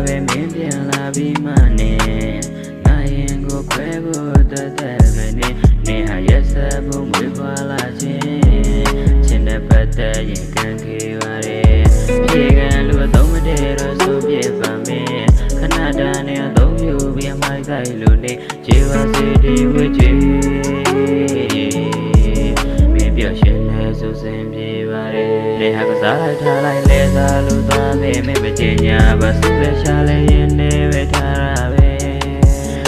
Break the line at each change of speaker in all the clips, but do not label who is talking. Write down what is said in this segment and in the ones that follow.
ပဲမင်းပြန်လာပြီးမှနေငါရင်ကိုခွဲဖို့တသက်ပဲနေဟာရက်စက်ဖို့မွေးဖွာလာချင်းတဲ့ပတ်သက်ရင်ခံခဲ့ပါရဲ့ပြေကံလူအသုံးမတည့်တော့ဆိုပြပါမယ်ခဏတန်းနဲ့အသုံးပြုပြီးမိုက်ဆိုင်လို့နေခြေပါစေဒီဝစ်ချေမင်းပြောရှင်လဲဆိုစင်ပြေပါရဲ့လေဟာကစားလိုက်ထားလိုက်လဲစားလို့သွားမယ်မင်းမချင်ညာပါစပယ်ရှာလဲရင်နေပဲထားရပဲ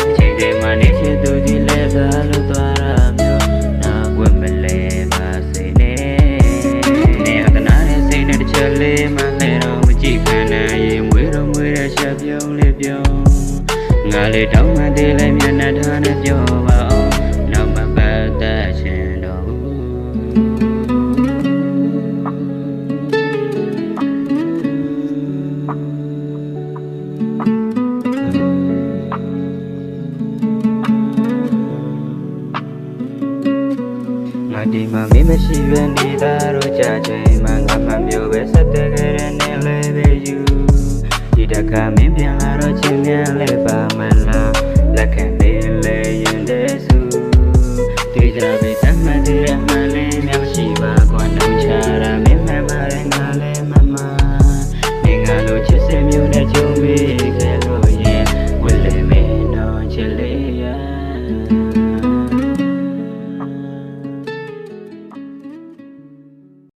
အချိန်တည်းမှနေချစ်သူကြီးလဲစားလို့သွားရမျိုးနာကွယ်မလဲပါစေနဲ့နေအကနာနဲ့စိတ်နဲ့တစ်ချက်လေးမှလဲတော့မကြည့်ခံနိုင်ရင်မွေးတော့မွေးတဲ့ချက်ပြုံးလေးပြုံးငါလေးတောင်းမှသေးလဲမျက်နှာထားနဲ့ပြောပါအောင်နောက်မပတ်သက်ချင်တော့ငါဒီမှာမင်းမရှိပဲနေတာတော့ကြာချိန်မှငါမှမျိုးပဲဆက်တဲ့ကြတဲ့နဲ့လည်းပဲယူဒီတကမင်းပြန်လာတော့ချင်းမြန်လဲ